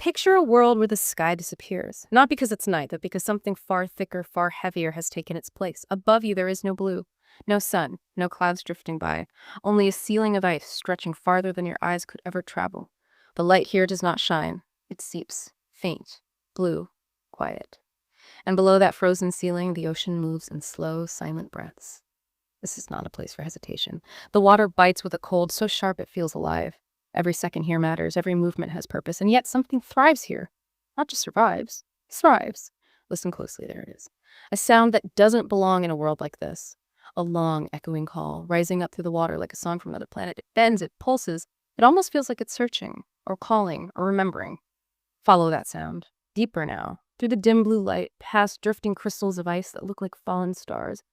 Picture a world where the sky disappears, not because it's night, but because something far thicker, far heavier has taken its place. Above you, there is no blue, no sun, no clouds drifting by, only a ceiling of ice stretching farther than your eyes could ever travel. The light here does not shine. It seeps, faint, blue, quiet. And below that frozen ceiling, the ocean moves in slow, silent breaths. This is not a place for hesitation. The water bites with a cold so sharp it feels alive. Every second here matters, every movement has purpose, and yet something thrives here. Not just survives, thrives. Listen closely, there it is. A sound that doesn't belong in a world like this. A long, echoing call, rising up through the water like a song from another planet. It bends, it pulses. It almost feels like it's searching, or calling, or remembering. Follow that sound. Deeper now, through the dim blue light, past drifting crystals of ice that look like fallen stars,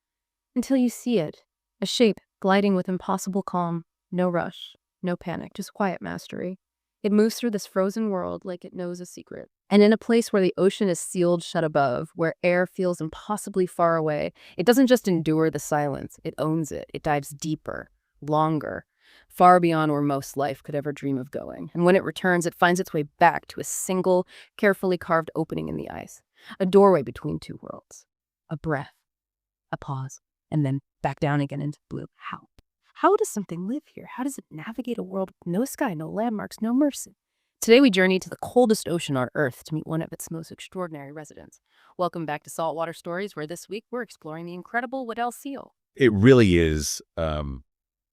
until you see it, a shape gliding with impossible calm, no rush. No panic, just quiet mastery. It moves through this frozen world like it knows a secret. And in a place where the ocean is sealed shut above, where air feels impossibly far away, it doesn't just endure the silence, it owns it. It dives deeper, longer, far beyond where most life could ever dream of going. And when it returns, it finds its way back to a single, carefully carved opening in the ice. A doorway between two worlds. A breath, a pause, and then back down again into blue. How? How does something live here? How does it navigate a world with no sky, no landmarks, no mercy? Today we journey to the coldest ocean on Earth to meet one of its most extraordinary residents. Welcome back to Saltwater Stories, where this week we're exploring the incredible Weddell seal. It really is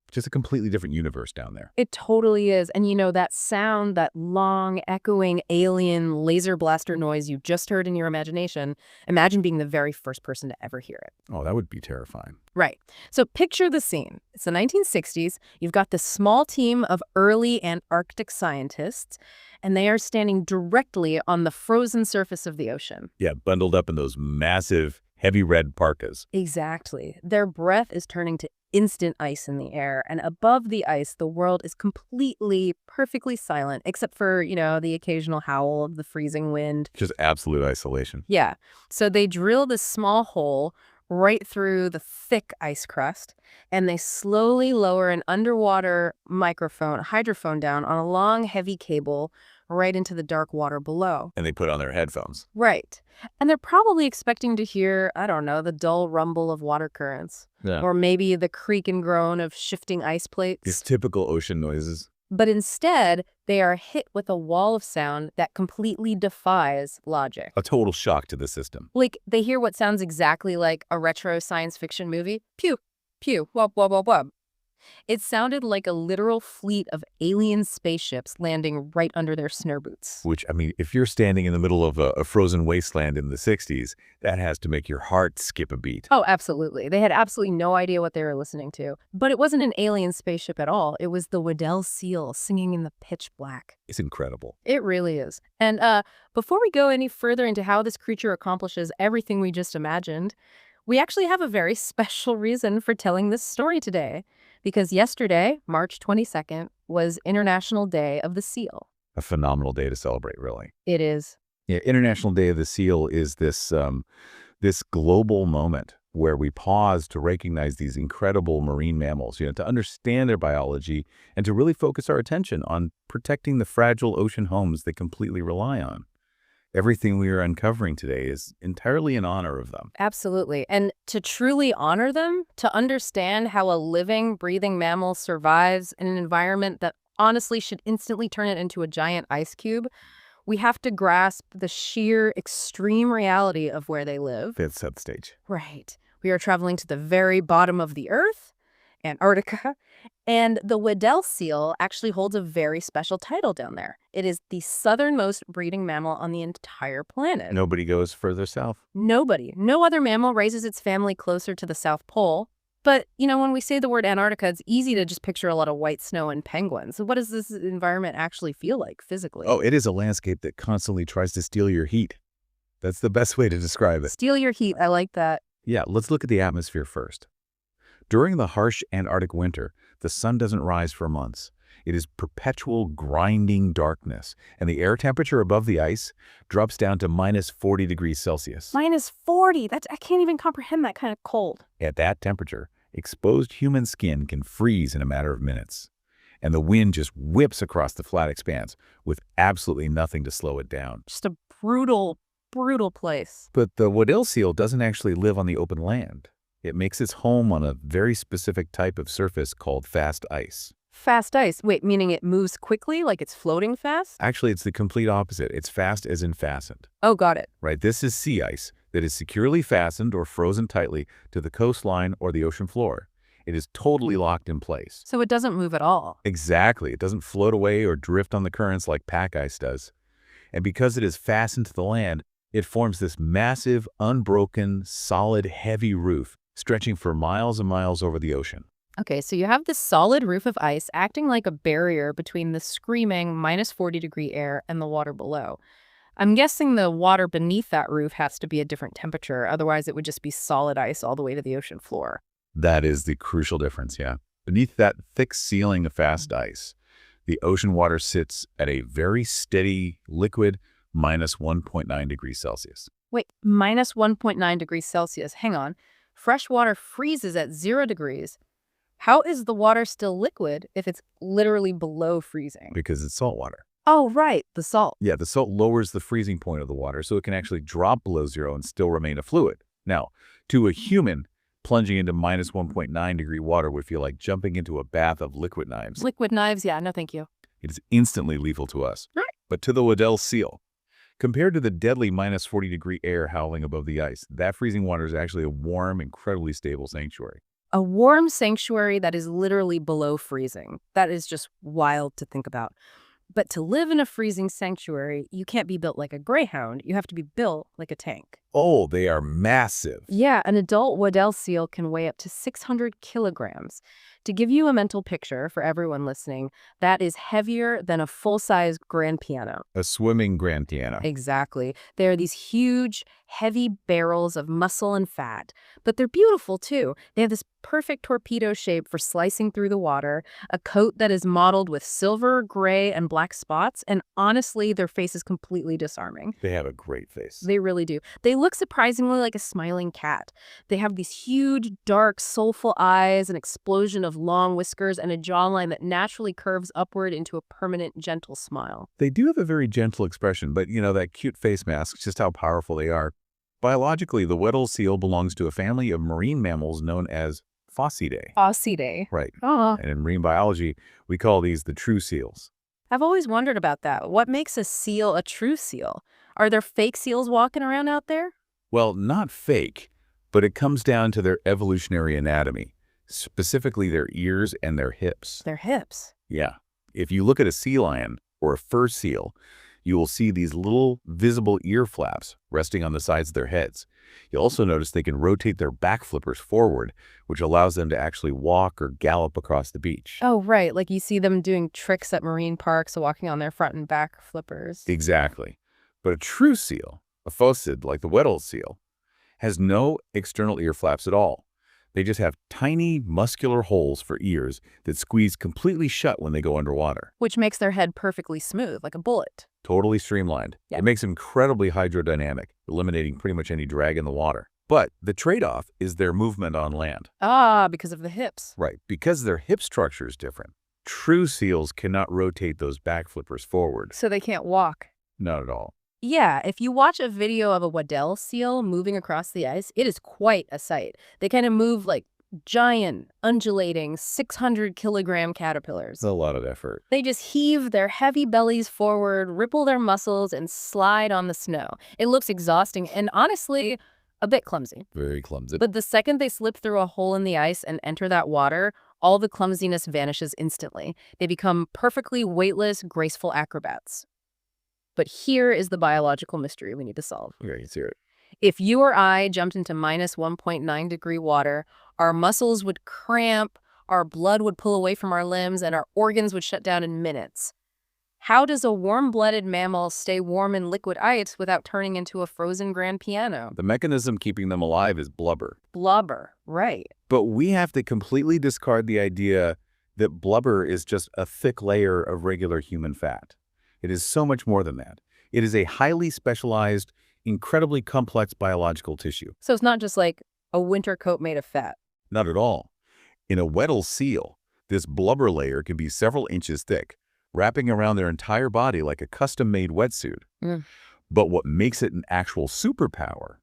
just a completely different universe down there. It totally is. And you know, that sound, that long, echoing, alien laser blaster noise you just heard in your imagination, imagine being the very first person to ever hear it. Oh, that would be terrifying. Right. So picture the scene. It's the 1960s. You've got this small team of early Antarctic scientists, and they are standing directly on the frozen surface of the ocean. Yeah, bundled up in those massive, heavy red parkas. Exactly. Their breath is turning to instant ice in the air, and above the ice, the world is completely, perfectly silent, except for, the occasional howl of the freezing wind. Just absolute isolation. Yeah. So they drill this small hole right through the thick ice crust, and they slowly lower an underwater hydrophone down on a long, heavy cable right into the dark water below. And they put on their headphones. Right. And they're probably expecting to hear, I don't know, the dull rumble of water currents. Yeah. Or maybe the creak and groan of shifting ice plates. These typical ocean noises. But instead, they are hit with a wall of sound that completely defies logic. A total shock to the system. Like, they hear what sounds exactly like a retro science fiction movie. Pew, pew, wub, wub, wub, wub. It sounded like a literal fleet of alien spaceships landing right under their snare boots. Which, I mean, if you're standing in the middle of a frozen wasteland in the 60s, that has to make your heart skip a beat. Oh, absolutely. They had absolutely no idea what they were listening to. But it wasn't an alien spaceship at all. It was the Weddell seal singing in the pitch black. It's incredible. It really is. And before we go any further into how this creature accomplishes everything we just imagined, we actually have a very special reason for telling this story today. Because yesterday, March 22nd, was International Day of the Seal. A phenomenal day to celebrate, really. It is. Yeah, International Day of the Seal is this global moment where we pause to recognize these incredible marine mammals, to understand their biology and to really focus our attention on protecting the fragile ocean homes they completely rely on. Everything we are uncovering today is entirely in honor of them. Absolutely. And to truly honor them, to understand how a living, breathing mammal survives in an environment that honestly should instantly turn it into a giant ice cube, we have to grasp the sheer extreme reality of where they live. Let's set the stage. Right. We are traveling to the very bottom of the Earth, Antarctica, and the Weddell seal actually holds a very special title down there. It is the southernmost breeding mammal on the entire planet. Nobody goes further south. Nobody. No other mammal raises its family closer to the South Pole. But, when we say the word Antarctica, it's easy to just picture a lot of white snow and penguins. So what does this environment actually feel like physically? Oh, it is a landscape that constantly tries to steal your heat. That's the best way to describe it. Steal your heat. I like that. Yeah, let's look at the atmosphere first. During the harsh Antarctic winter, the sun doesn't rise for months. It is perpetual grinding darkness, and the air temperature above the ice drops down to minus 40 degrees Celsius. Minus 40? I can't even comprehend that kind of cold. At that temperature, exposed human skin can freeze in a matter of minutes. and the wind just whips across the flat expanse with absolutely nothing to slow it down. Just a brutal, brutal place. But the Weddell seal doesn't actually live on the open land. It makes its home on a very specific type of surface called fast ice. Fast ice. Wait, meaning it moves quickly, like it's floating fast? Actually, it's the complete opposite. It's fast as in fastened. Oh, got it. Right? This is sea ice that is securely fastened or frozen tightly to the coastline or the ocean floor. It is totally locked in place. So it doesn't move at all. Exactly. It doesn't float away or drift on the currents like pack ice does. And because it is fastened to the land, it forms this massive, unbroken, solid, heavy roof stretching for miles and miles over the ocean. Okay, so you have this solid roof of ice acting like a barrier between the screaming -40-degree air and the water below. I'm guessing the water beneath that roof has to be a different temperature, otherwise it would just be solid ice all the way to the ocean floor. That is the crucial difference, yeah. Beneath that thick ceiling of fast ice, the ocean water sits at a very steady, liquid -1.9 degrees Celsius. Wait, -1.9 degrees Celsius. Hang on. Fresh water freezes at 0 degrees. How is the water still liquid if it's literally below freezing? Because it's salt water. Oh, right, the salt. Yeah, the salt lowers the freezing point of the water, so it can actually drop below zero and still remain a fluid. Now, to a human, plunging into -1.9 degree water would feel like jumping into a bath of liquid knives. Liquid knives, yeah, no thank you. It is instantly lethal to us. Right. But to the Weddell seal, compared to the deadly -40-degree air howling above the ice, that freezing water is actually a warm, incredibly stable sanctuary. A warm sanctuary that is literally below freezing. That is just wild to think about. But to live in a freezing sanctuary, you can't be built like a greyhound. You have to be built like a tank. Oh, they are massive. Yeah, an adult Weddell seal can weigh up to 600 kilograms. To give you a mental picture for everyone listening, that is heavier than a full-size grand piano. A swimming grand piano. Exactly. They are these huge, heavy barrels of muscle and fat, but they're beautiful too. They have this perfect torpedo shape for slicing through the water, a coat that is mottled with silver, gray, and black spots, and honestly, their face is completely disarming. They have a great face. They really do. They look surprisingly like a smiling cat. They have these huge, dark, soulful eyes, an explosion of long whiskers, and a jawline that naturally curves upward into a permanent, gentle smile. They do have a very gentle expression, but that cute face masks just how powerful they are. Biologically, the Weddell seal belongs to a family of marine mammals known as Phocidae. Phocidae. Right. Oh, And in marine biology, we call these the true seals. I've always wondered about that. What makes a seal a true seal? Are there fake seals walking around out there? Well, not fake, but it comes down to their evolutionary anatomy, specifically their ears and their hips. Their hips. Yeah. If you look at a sea lion or a fur seal, you will see these little visible ear flaps resting on the sides of their heads. You'll also notice they can rotate their back flippers forward, which allows them to actually walk or gallop across the beach. Oh, right. Like you see them doing tricks at marine parks, walking on their front and back flippers. Exactly. But a true seal, a phocid like the Weddell seal, has no external ear flaps at all. They just have tiny muscular holes for ears that squeeze completely shut when they go underwater. Which makes their head perfectly smooth, like a bullet. Totally streamlined. Yeah. It makes them incredibly hydrodynamic, eliminating pretty much any drag in the water. But the trade-off is their movement on land. Ah, because of the hips. Right. Because their hip structure is different, true seals cannot rotate those back flippers forward. So they can't walk. Not at all. Yeah, if you watch a video of a Weddell seal moving across the ice, it is quite a sight. They kind of move like giant, undulating, 600-kilogram caterpillars. It's a lot of effort. They just heave their heavy bellies forward, ripple their muscles, and slide on the snow. It looks exhausting and honestly, a bit clumsy. Very clumsy. But the second they slip through a hole in the ice and enter that water, all the clumsiness vanishes instantly. They become perfectly weightless, graceful acrobats. But here is the biological mystery we need to solve. Okay, let's hear it. If you or I jumped into -1.9 degree water, our muscles would cramp, our blood would pull away from our limbs, and our organs would shut down in minutes. How does a warm-blooded mammal stay warm in liquid ice without turning into a frozen grand piano? The mechanism keeping them alive is blubber. Blubber, right. But we have to completely discard the idea that blubber is just a thick layer of regular human fat. It is so much more than that. It is a highly specialized, incredibly complex biological tissue. So it's not just like a winter coat made of fat. Not at all. In a Weddell seal, This blubber layer can be several inches thick, wrapping around their entire body like a custom-made wetsuit. Mm. But what makes it an actual superpower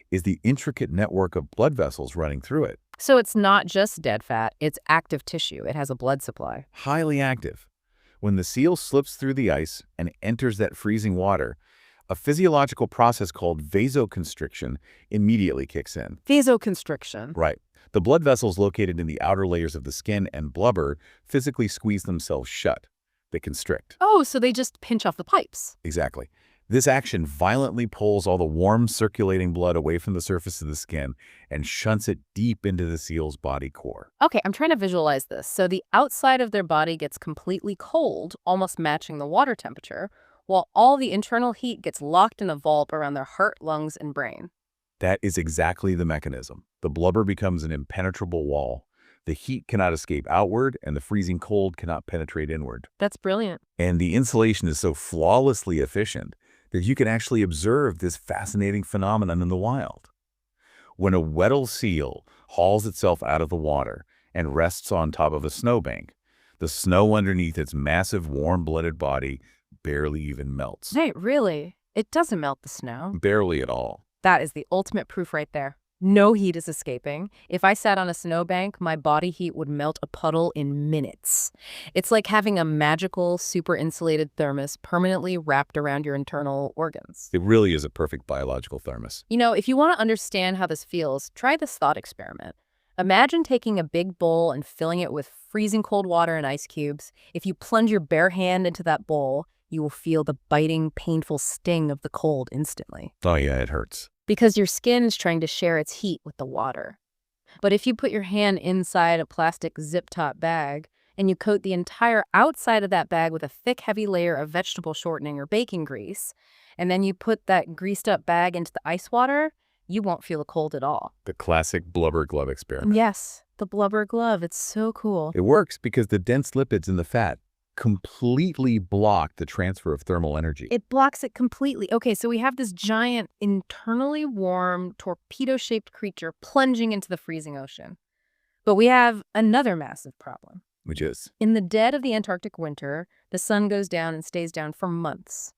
is the intricate network of blood vessels running through it. So it's not just dead fat, it's active tissue. It has a blood supply. Highly active. When the seal slips through the ice and enters that freezing water, a physiological process called vasoconstriction immediately kicks in. Vasoconstriction. Right. The blood vessels located in the outer layers of the skin and blubber physically squeeze themselves shut. They constrict. Oh, so they just pinch off the pipes. Exactly. This action violently pulls all the warm circulating blood away from the surface of the skin and shunts it deep into the seal's body core. Okay, I'm trying to visualize this. So the outside of their body gets completely cold, almost matching the water temperature, while all the internal heat gets locked in a vault around their heart, lungs, and brain. That is exactly the mechanism. The blubber becomes an impenetrable wall. The heat cannot escape outward, and the freezing cold cannot penetrate inward. That's brilliant. And the insulation is so flawlessly efficient that you can actually observe this fascinating phenomenon in the wild. When a Weddell seal hauls itself out of the water and rests on top of a snowbank, the snow underneath its massive warm-blooded body barely even melts. Hey, really? It doesn't melt the snow. Barely at all. That is the ultimate proof right there. No heat is escaping. If I sat on a snowbank, my body heat would melt a puddle in minutes. It's like having a magical, super insulated thermos permanently wrapped around your internal organs. It really is a perfect biological thermos. You know, if you want to understand how this feels, try this thought experiment. Imagine taking a big bowl and filling it with freezing cold water and ice cubes. If you plunge your bare hand into that bowl, you will feel the biting, painful sting of the cold instantly. Oh yeah, it hurts. Because your skin is trying to share its heat with the water. But if you put your hand inside a plastic zip-top bag and you coat the entire outside of that bag with a thick, heavy layer of vegetable shortening or baking grease, and then you put that greased-up bag into the ice water, you won't feel the cold at all. The classic blubber glove experiment. Yes, the blubber glove. It's so cool. It works because the dense lipids in the fat completely block the transfer of thermal energy. It blocks it completely. Okay, so we have this giant, internally warm, torpedo-shaped creature plunging into the freezing ocean. But we have another massive problem. Which is? In the dead of the Antarctic winter, the sun goes down and stays down for months.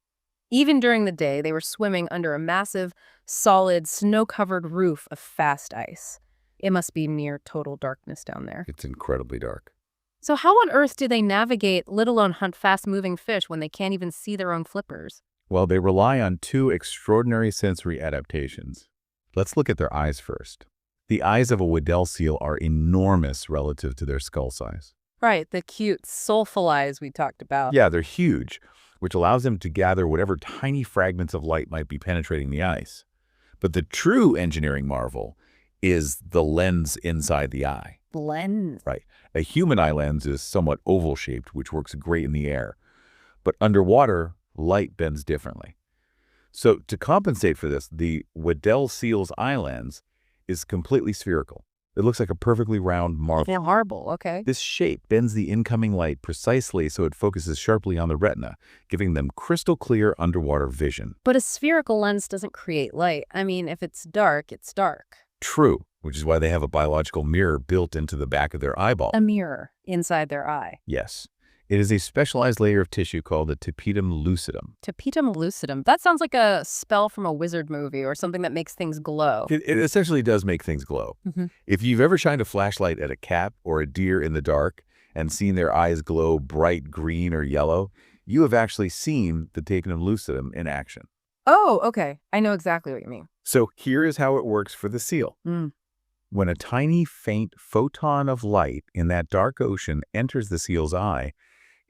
Even during the day, they were swimming under a massive, solid, snow-covered roof of fast ice. It must be near total darkness down there. It's incredibly dark. So how on earth do they navigate, let alone hunt fast-moving fish when they can't even see their own flippers? Well, they rely on two extraordinary sensory adaptations. Let's look at their eyes first. The eyes of a Weddell seal are enormous relative to their skull size. Right, the cute, soulful eyes we talked about. Yeah, they're huge, which allows them to gather whatever tiny fragments of light might be penetrating the ice. But the true engineering marvel is the lens inside the eye. Lens. Right. A human eye lens is somewhat oval-shaped, which works great in the air. But underwater, light bends differently. So to compensate for this, the Weddell seal's eye lens is completely spherical. It looks like a perfectly round marble. Marble, okay. This shape bends the incoming light precisely so it focuses sharply on the retina, giving them crystal clear underwater vision. But a spherical lens doesn't create light. I mean, if it's dark, it's dark. True, which is why they have a biological mirror built into the back of their eyeball. A mirror inside their eye. Yes. It is a specialized layer of tissue called the tapetum lucidum. Tapetum lucidum. That sounds like a spell from a wizard movie or something that makes things glow. It essentially does make things glow. Mm-hmm. If you've ever shined a flashlight at a cat or a deer in the dark and seen their eyes glow bright green or yellow, you have actually seen the tapetum lucidum in action. Oh, okay. I know exactly what you mean. So here is how it works for the seal. When a tiny, faint photon of light in that dark ocean enters the seal's eye,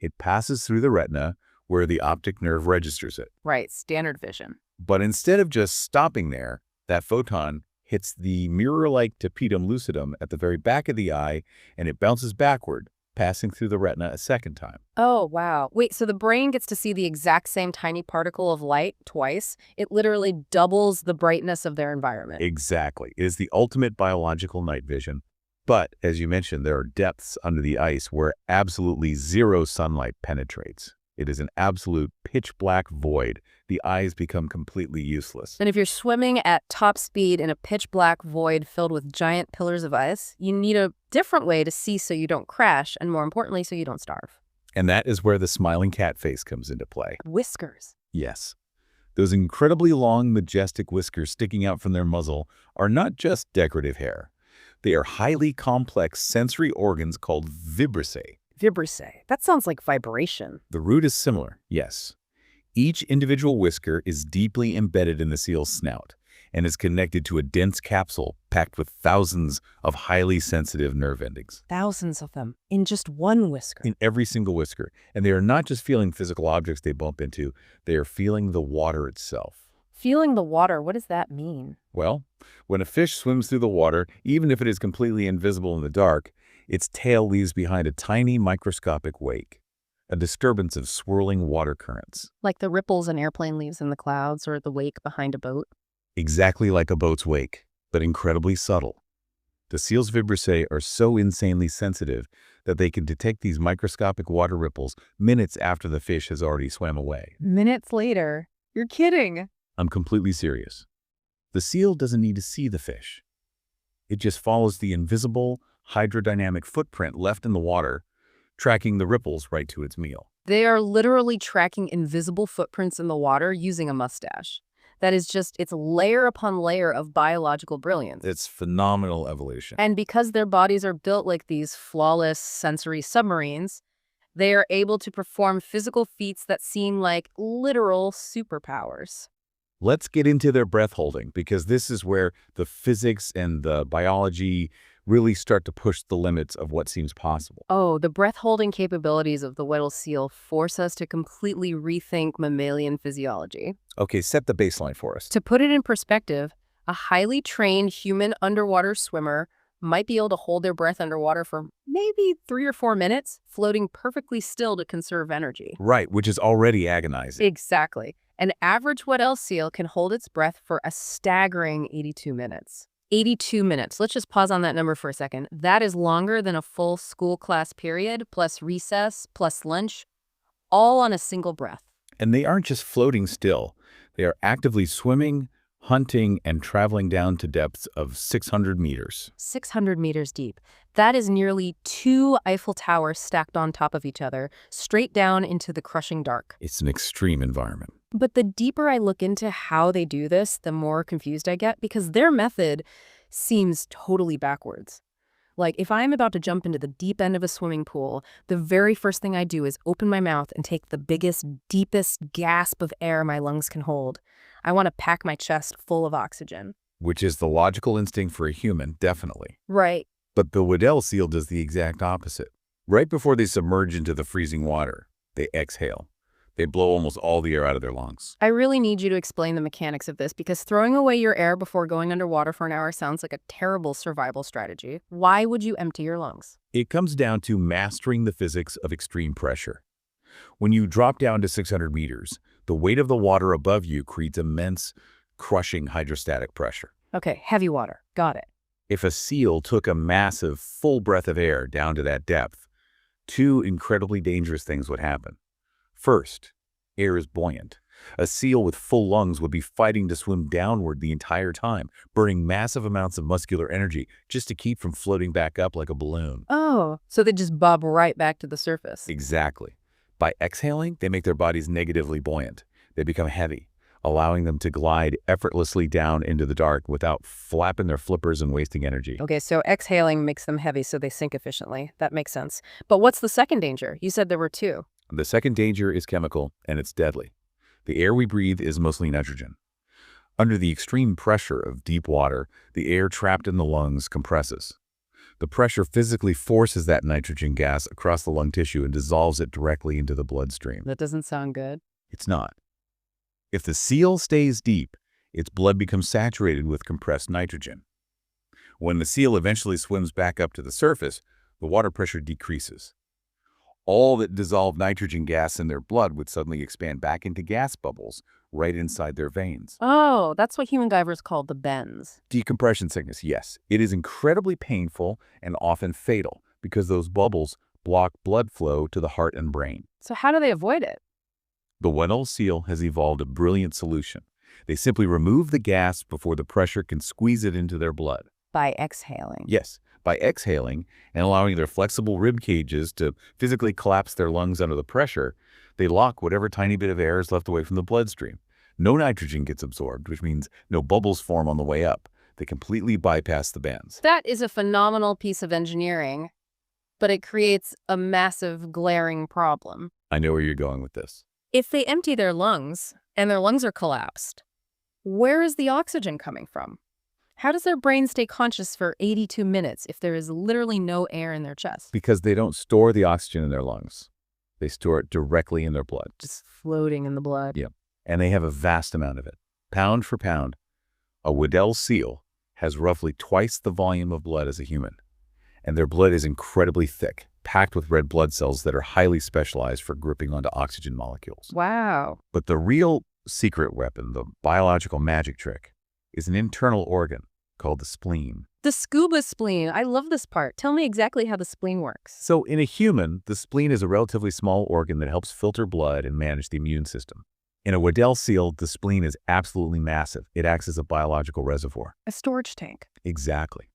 it passes through the retina where the optic nerve registers it. Right, standard vision. But instead of just stopping there, that photon hits the mirror-like tapetum lucidum at the very back of the eye, and it bounces backward, passing through the retina a second time. Oh, wow. Wait, so the brain gets to see the exact same tiny particle of light twice? It literally doubles the brightness of their environment. Exactly. It is the ultimate biological night vision. But, as you mentioned, there are depths under the ice where absolutely zero sunlight penetrates. It is an absolute pitch black void. The eyes become completely useless. And if you're swimming at top speed in a pitch black void filled with giant pillars of ice, you need a different way to see so you don't crash, and more importantly, so you don't starve. And that is where the smiling cat face comes into play. Whiskers. Yes. Those incredibly long, majestic whiskers sticking out from their muzzle are not just decorative hair. They are highly complex sensory organs called vibrissae. Vibrissae. That sounds like vibration. The root is similar, yes. Each individual whisker is deeply embedded in the seal's snout and is connected to a dense capsule packed with thousands of highly sensitive nerve endings. Thousands of them in just one whisker. In every single whisker. And they are not just feeling physical objects they bump into, they are feeling the water itself. Feeling the water, what does that mean? Well, when a fish swims through the water, even if it is completely invisible in the dark, its tail leaves behind a tiny microscopic wake, a disturbance of swirling water currents. Like the ripples an airplane leaves in the clouds or the wake behind a boat? Exactly like a boat's wake, but incredibly subtle. The seal's vibrissae are so insanely sensitive that they can detect these microscopic water ripples minutes after the fish has already swam away. Minutes later? You're kidding. I'm completely serious. The seal doesn't need to see the fish. It just follows the invisible, hydrodynamic footprint left in the water, tracking the ripples right to its meal. They are literally tracking invisible footprints in the water using a mustache. That is just, it's layer upon layer of biological brilliance. It's phenomenal evolution. And because their bodies are built like these flawless sensory submarines, they are able to perform physical feats that seem like literal superpowers. Let's get into their breath holding, because this is where the physics and the biology really start to push the limits of what seems possible. Oh, the breath-holding capabilities of the Weddell seal force us to completely rethink mammalian physiology. Okay, set the baseline for us. To put it in perspective, a highly trained human underwater swimmer might be able to hold their breath underwater for maybe 3 or 4 minutes, floating perfectly still to conserve energy. Right, which is already agonizing. Exactly. An average Weddell seal can hold its breath for a staggering 82 minutes. 82 minutes. Let's just pause on that number for a second. That is longer than a full school class period, plus recess, plus lunch, all on a single breath. And they aren't just floating still. They are actively swimming, hunting, and traveling down to depths of 600 meters. 600 meters deep. That is nearly 2 Eiffel Towers stacked on top of each other, straight down into the crushing dark. It's an extreme environment. But the deeper I look into how they do this, the more confused I get, because their method seems totally backwards. Like, if I'm about to jump into the deep end of a swimming pool, the very first thing I do is open my mouth and take the biggest, deepest gasp of air my lungs can hold. I want to pack my chest full of oxygen. Which is the logical instinct for a human, definitely. Right. But the Weddell seal does the exact opposite. Right before they submerge into the freezing water, they exhale. They blow almost all the air out of their lungs. I really need you to explain the mechanics of this, because throwing away your air before going underwater for an hour sounds like a terrible survival strategy. Why would you empty your lungs? It comes down to mastering the physics of extreme pressure. When you drop down to 600 meters, the weight of the water above you creates immense, crushing hydrostatic pressure. Okay, heavy water. Got it. If a seal took a massive, full breath of air down to that depth, 2 incredibly dangerous things would happen. First, air is buoyant. A seal with full lungs would be fighting to swim downward the entire time, burning massive amounts of muscular energy just to keep from floating back up like a balloon. Oh, so they just bob right back to the surface. Exactly. By exhaling, they make their bodies negatively buoyant. They become heavy, allowing them to glide effortlessly down into the dark without flapping their flippers and wasting energy. Okay, so exhaling makes them heavy so they sink efficiently. That makes sense. But what's the second danger? You said there were 2. The second danger is chemical, and it's deadly. The air we breathe is mostly nitrogen. Under the extreme pressure of deep water, the air trapped in the lungs compresses. The pressure physically forces that nitrogen gas across the lung tissue and dissolves it directly into the bloodstream. That doesn't sound good. It's not. If the seal stays deep, its blood becomes saturated with compressed nitrogen. When the seal eventually swims back up to the surface, the water pressure decreases. All that dissolved nitrogen gas in their blood would suddenly expand back into gas bubbles right inside their veins. Oh, that's what human divers call the bends. Decompression sickness, yes. It is incredibly painful and often fatal because those bubbles block blood flow to the heart and brain. So how do they avoid it? The Weddell seal has evolved a brilliant solution. They simply remove the gas before the pressure can squeeze it into their blood. By exhaling. Yes, by exhaling and allowing their flexible rib cages to physically collapse their lungs under the pressure, they lock whatever tiny bit of air is left away from the bloodstream. No nitrogen gets absorbed, which means no bubbles form on the way up. They completely bypass the bands. That is a phenomenal piece of engineering, but it creates a massive, glaring problem. I know where you're going with this. If they empty their lungs and their lungs are collapsed, where is the oxygen coming from? How does their brain stay conscious for 82 minutes if there is literally no air in their chest? Because they don't store the oxygen in their lungs. They store it directly in their blood. Just floating in the blood. Yep. And they have a vast amount of it. Pound for pound, a Weddell seal has roughly twice the volume of blood as a human. And their blood is incredibly thick, packed with red blood cells that are highly specialized for gripping onto oxygen molecules. Wow. But the real secret weapon, the biological magic trick, is an internal organ called the spleen. The scuba spleen. I love this part. Tell me exactly how the spleen works. So in a human, the spleen is a relatively small organ that helps filter blood and manage the immune system. In a Weddell seal, the spleen is absolutely massive. It acts as a biological reservoir. A storage tank. Exactly.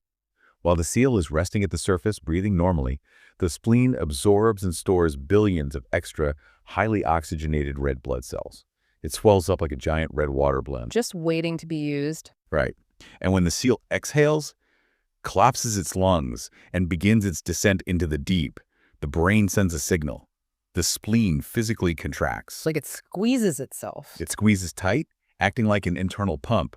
While the seal is resting at the surface, breathing normally, the spleen absorbs and stores billions of extra, highly oxygenated red blood cells. It swells up like a giant red water balloon. Just waiting to be used. Right. And when the seal exhales, collapses its lungs, and begins its descent into the deep, the brain sends a signal. The spleen physically contracts. It's like it squeezes itself. It squeezes tight, acting like an internal pump,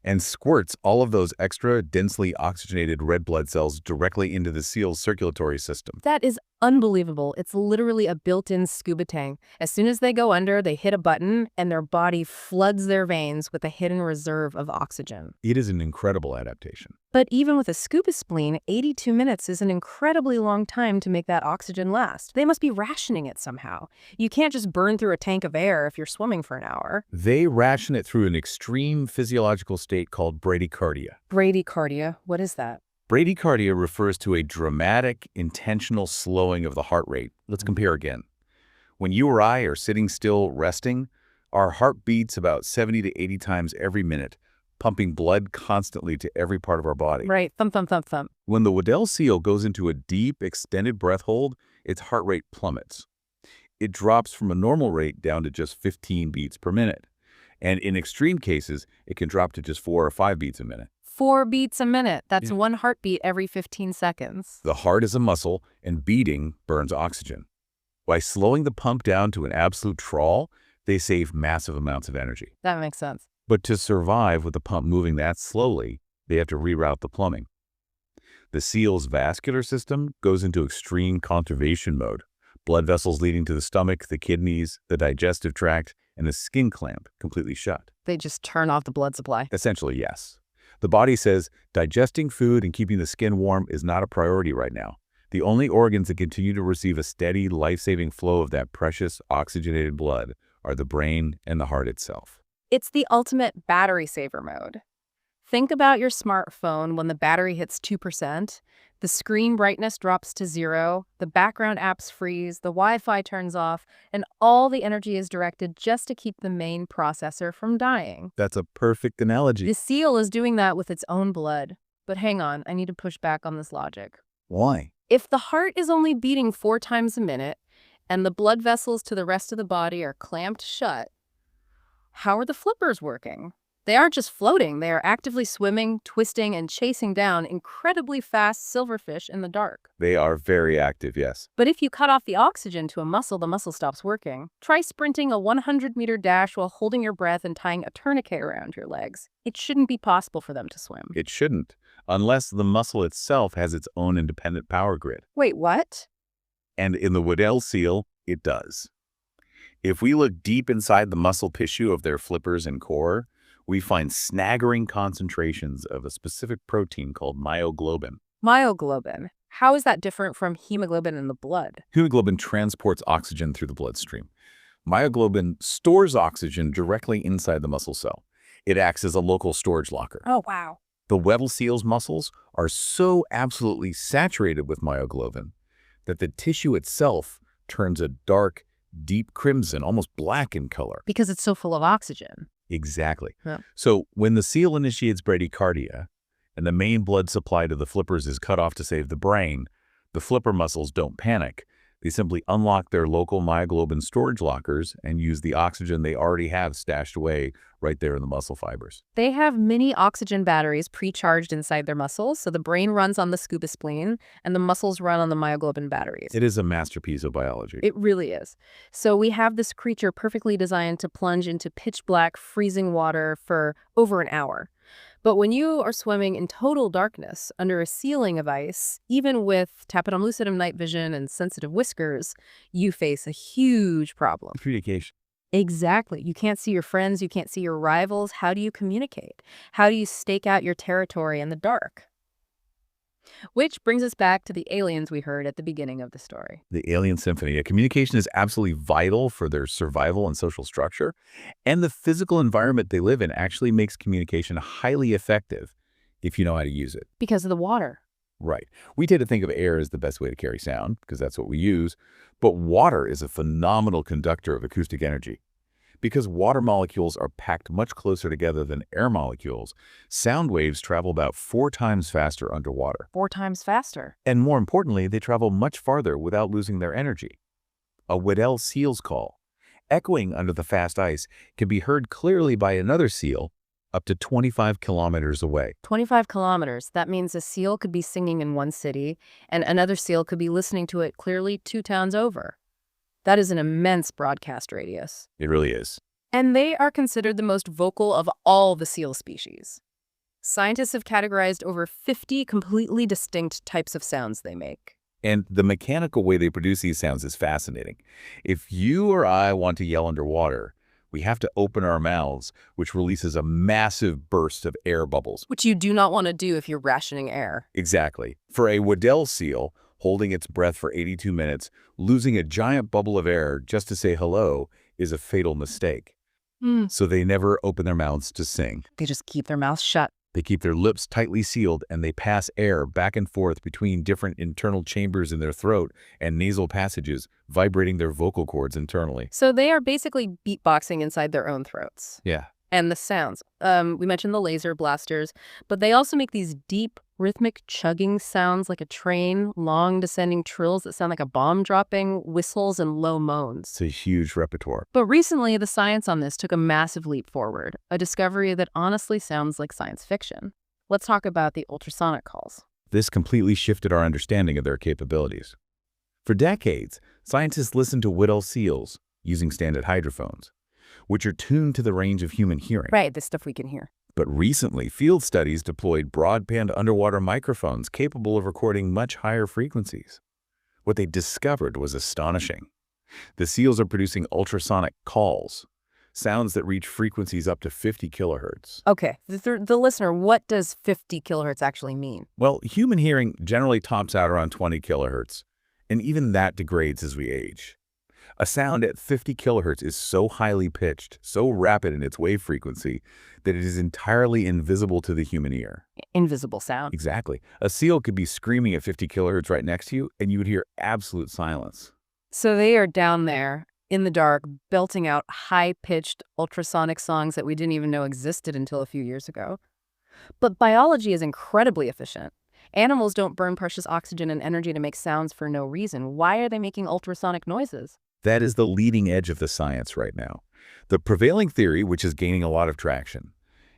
and squirts all of those extra densely oxygenated red blood cells directly into the seal's circulatory system. That is unbelievable. It's literally a built-in scuba tank. As soon as they go under, they hit a button and their body floods their veins with a hidden reserve of oxygen. It is an incredible adaptation. But even with a scuba spleen, 82 minutes is an incredibly long time to make that oxygen last. They must be rationing it somehow. You can't just burn through a tank of air if you're swimming for an hour. They ration it through an extreme physiological state called bradycardia. Bradycardia, what is that? Bradycardia refers to a dramatic, intentional slowing of the heart rate. Let's compare again. When you or I are sitting still, resting, our heart beats about 70 to 80 times every minute, pumping blood constantly to every part of our body. Right, thump, thump, thump, thump. When the Weddell seal goes into a deep, extended breath hold, its heart rate plummets. It drops from a normal rate down to just 15 beats per minute. And in extreme cases, it can drop to just 4 or 5 beats a minute. 4 beats a minute. That's Yeah. one heartbeat every 15 seconds. The heart is a muscle, and beating burns oxygen. By slowing the pump down to an absolute trawl, they save massive amounts of energy. That makes sense. But to survive with the pump moving that slowly, they have to reroute the plumbing. The seal's vascular system goes into extreme conservation mode. Blood vessels leading to the stomach, the kidneys, the digestive tract, and the skin clamp completely shut. They just turn off the blood supply. Essentially, yes. The body says digesting food and keeping the skin warm is not a priority right now. The only organs that continue to receive a steady, life-saving flow of that precious, oxygenated blood are the brain and the heart itself. It's the ultimate battery saver mode. Think about your smartphone when the battery hits 2%. The screen brightness drops to 0, the background apps freeze, the Wi-Fi turns off, and all the energy is directed just to keep the main processor from dying. That's a perfect analogy. The seal is doing that with its own blood. But hang on, I need to push back on this logic. Why? If the heart is only beating 4 times a minute, and the blood vessels to the rest of the body are clamped shut, how are the flippers working? They aren't just floating, they are actively swimming, twisting, and chasing down incredibly fast silverfish in the dark. They are very active, yes. But if you cut off the oxygen to a muscle, the muscle stops working. Try sprinting a 100-meter dash while holding your breath and tying a tourniquet around your legs. It shouldn't be possible for them to swim. It shouldn't, unless the muscle itself has its own independent power grid. Wait, what? And in the Weddell seal, it does. If we look deep inside the muscle tissue of their flippers and core, we find staggering concentrations of a specific protein called myoglobin. Myoglobin. How is that different from hemoglobin in the blood? Hemoglobin transports oxygen through the bloodstream. Myoglobin stores oxygen directly inside the muscle cell. It acts as a local storage locker. Oh, wow. The Weddell seal's muscles are so absolutely saturated with myoglobin that the tissue itself turns a dark, deep crimson, almost black in color. Because it's so full of oxygen. Exactly. Yeah. So when the seal initiates bradycardia and the main blood supply to the flippers is cut off to save the brain, the flipper muscles don't panic. They simply unlock their local myoglobin storage lockers and use the oxygen they already have stashed away right there in the muscle fibers. They have mini oxygen batteries pre-charged inside their muscles, so the brain runs on the scuba spleen and the muscles run on the myoglobin batteries. It is a masterpiece of biology. It really is. So we have this creature perfectly designed to plunge into pitch black, freezing water for over an hour. But when you are swimming in total darkness under a ceiling of ice, even with tapetum lucidum night vision and sensitive whiskers, you face a huge problem. Communication. Exactly. You can't see your friends, you can't see your rivals. How do you communicate? How do you stake out your territory in the dark? Which brings us back to the aliens we heard at the beginning of the story. The alien symphony. Communication is absolutely vital for their survival and social structure, and the physical environment they live in actually makes communication highly effective if you know how to use it. Because of the water. Right. We tend to think of air as the best way to carry sound, because that's what we use, but water is a phenomenal conductor of acoustic energy. Because water molecules are packed much closer together than air molecules, sound waves travel about 4 times faster underwater. 4 times faster. And more importantly, they travel much farther without losing their energy. A Weddell seal's call, echoing under the fast ice, can be heard clearly by another seal up to 25 kilometers away. 25 kilometers. That means a seal could be singing in one city, and another seal could be listening to it clearly 2 towns over. That is an immense broadcast radius. It really is. And they are considered the most vocal of all the seal species. Scientists have categorized over 50 completely distinct types of sounds they make. And the mechanical way they produce these sounds is fascinating. If you or I want to yell underwater, we have to open our mouths, which releases a massive burst of air bubbles. Which you do not want to do if you're rationing air. Exactly. For a Weddell seal, holding its breath for 82 minutes, losing a giant bubble of air just to say hello is a fatal mistake. So they never open their mouths to sing. They just keep their mouths shut. They keep their lips tightly sealed, and they pass air back and forth between different internal chambers in their throat and nasal passages, vibrating their vocal cords internally. So they are basically beatboxing inside their own throats. Yeah. And the sounds. We mentioned the laser blasters, but they also make these deep, rhythmic chugging sounds like a train, long descending trills that sound like a bomb dropping, whistles, and low moans. It's a huge repertoire. But recently, the science on this took a massive leap forward, a discovery that honestly sounds like science fiction. Let's talk about the ultrasonic calls. This completely shifted our understanding of their capabilities. For decades, scientists listened to Weddell seals using standard hydrophones, which are tuned to the range of human hearing. Right, the stuff we can hear. But recently, field studies deployed broadband underwater microphones capable of recording much higher frequencies. What they discovered was astonishing. The seals are producing ultrasonic calls, sounds that reach frequencies up to 50 kilohertz. Okay, the listener, what does 50 kilohertz actually mean? Well, human hearing generally tops out around 20 kilohertz, and even that degrades as we age. A sound at 50 kilohertz is so highly pitched, so rapid in its wave frequency, that it is entirely invisible to the human ear. Invisible sound. Exactly. A seal could be screaming at 50 kilohertz right next to you, and you would hear absolute silence. So they are down there in the dark, belting out high-pitched ultrasonic songs that we didn't even know existed until a few years ago. But biology is incredibly efficient. Animals don't burn precious oxygen and energy to make sounds for no reason. Why are they making ultrasonic noises? That is the leading edge of the science right now. The prevailing theory, which is gaining a lot of traction,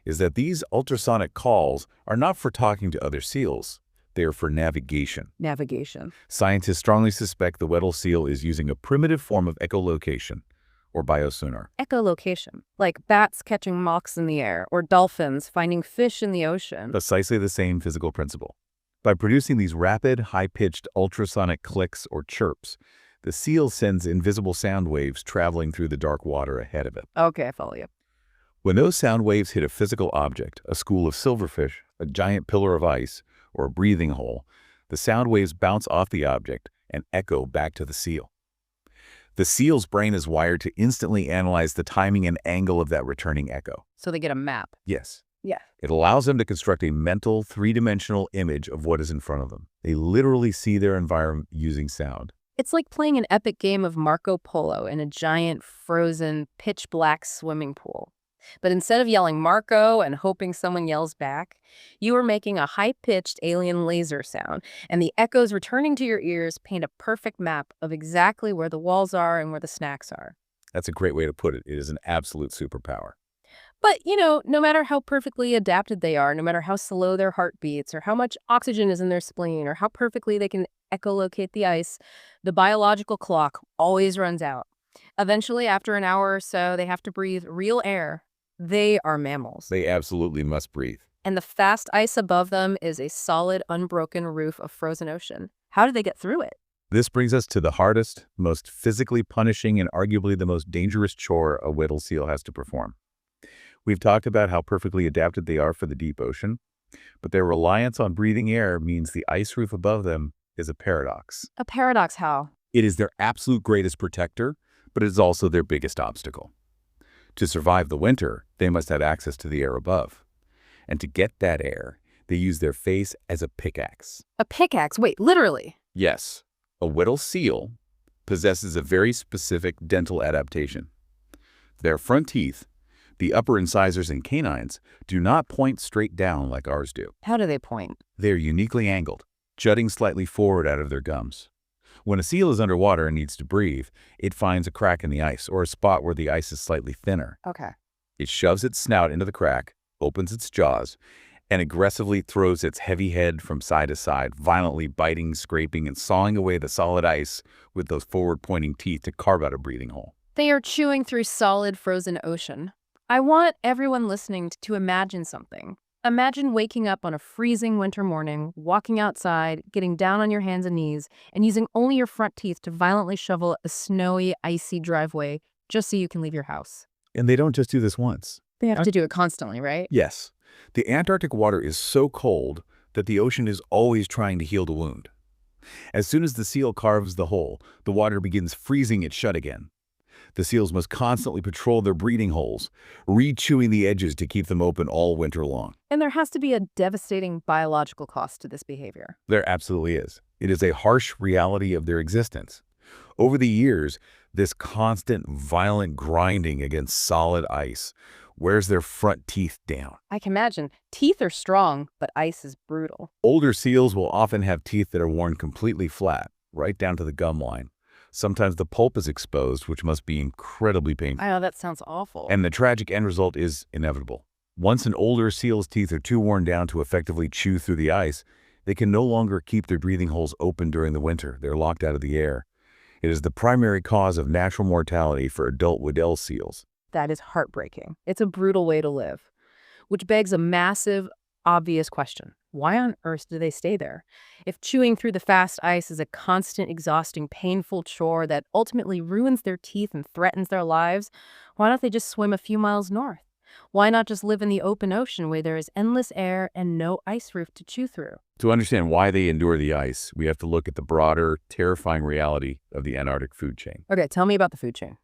is that these ultrasonic calls are not for talking to other seals. They are for navigation. Navigation. Scientists strongly suspect the Weddell seal is using a primitive form of echolocation, or biosonar. Echolocation, like bats catching moths in the air or dolphins finding fish in the ocean. Precisely the same physical principle. By producing these rapid, high-pitched ultrasonic clicks or chirps, the seal sends invisible sound waves traveling through the dark water ahead of it. Okay, I follow you. When those sound waves hit a physical object, a school of silverfish, a giant pillar of ice, or a breathing hole, the sound waves bounce off the object and echo back to the seal. The seal's brain is wired to instantly analyze the timing and angle of that returning echo. So they get a map. Yes. Yeah. It allows them to construct a mental, three-dimensional image of what is in front of them. They literally see their environment using sound. It's like playing an epic game of Marco Polo in a giant, frozen, pitch-black swimming pool. But instead of yelling Marco and hoping someone yells back, you are making a high-pitched alien laser sound, and the echoes returning to your ears paint a perfect map of exactly where the walls are and where the snacks are. That's a great way to put it. It is an absolute superpower. But, no matter how perfectly adapted they are, no matter how slow their heart beats, or how much oxygen is in their spleen, or how perfectly they can echolocate the ice, the biological clock always runs out. Eventually, after an hour or so, they have to breathe real air. They are mammals. They absolutely must breathe. And the fast ice above them is a solid, unbroken roof of frozen ocean. How do they get through it? This brings us to the hardest, most physically punishing, and arguably the most dangerous chore a Weddell seal has to perform. We've talked about how perfectly adapted they are for the deep ocean, but their reliance on breathing air means the ice roof above them is a paradox. A paradox how? It is their absolute greatest protector, but it is also their biggest obstacle. To survive the winter, they must have access to the air above. And to get that air, they use their face as a pickaxe. A pickaxe? Wait, literally? Yes, a Weddell seal possesses a very specific dental adaptation. Their front teeth, the upper incisors and canines, do not point straight down like ours do. How do they point? They are uniquely angled, jutting slightly forward out of their gums. When a seal is underwater and needs to breathe, it finds a crack in the ice or a spot where the ice is slightly thinner. Okay. It shoves its snout into the crack, opens its jaws, and aggressively throws its heavy head from side to side, violently biting, scraping, and sawing away the solid ice with those forward-pointing teeth to carve out a breathing hole. They are chewing through solid frozen ocean. I want everyone listening to imagine something. Imagine waking up on a freezing winter morning, walking outside, getting down on your hands and knees, and using only your front teeth to violently shovel a snowy, icy driveway just so you can leave your house. And they don't just do this once. They have to do it constantly, right? Yes. The Antarctic water is so cold that the ocean is always trying to heal the wound. As soon as the seal carves the hole, the water begins freezing it shut again. The seals must constantly patrol their breathing holes, re-chewing the edges to keep them open all winter long. And there has to be a devastating biological cost to this behavior. There absolutely is. It is a harsh reality of their existence. Over the years, this constant, violent grinding against solid ice wears their front teeth down. I can imagine. Teeth are strong, but ice is brutal. Older seals will often have teeth that are worn completely flat, right down to the gum line. Sometimes the pulp is exposed, which must be incredibly painful. I know, that sounds awful. And the tragic end result is inevitable. Once an older seal's teeth are too worn down to effectively chew through the ice, they can no longer keep their breathing holes open during the winter. They're locked out of the air. It is the primary cause of natural mortality for adult Weddell seals. That is heartbreaking. It's a brutal way to live, which begs a massive, obvious question. Why on earth do they stay there? If chewing through the fast ice is a constant, exhausting, painful chore that ultimately ruins their teeth and threatens their lives, why don't they just swim a few miles north? Why not just live in the open ocean where there is endless air and no ice roof to chew through? To understand why they endure the ice, we have to look at the broader, terrifying reality of the Antarctic food chain. Okay, tell me about the food chain.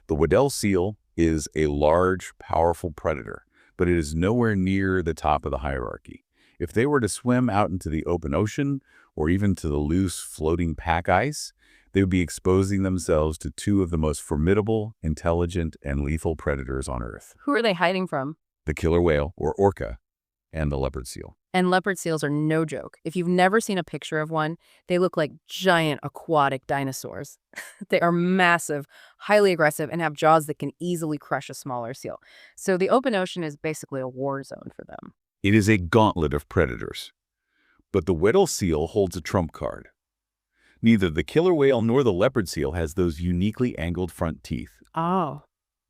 The Weddell seal is a large, powerful predator, but it is nowhere near the top of the hierarchy. If they were to swim out into the open ocean or even to the loose, floating pack ice, they would be exposing themselves to two of the most formidable, intelligent, and lethal predators on Earth. Who are they hiding from? The killer whale, or orca, and the leopard seal. And leopard seals are no joke. If you've never seen a picture of one, they look like giant aquatic dinosaurs. They are massive, highly aggressive, and have jaws that can easily crush a smaller seal. So the open ocean is basically a war zone for them. It is a gauntlet of predators. But the Weddell seal holds a trump card. Neither the killer whale nor the leopard seal has those uniquely angled front teeth. Oh,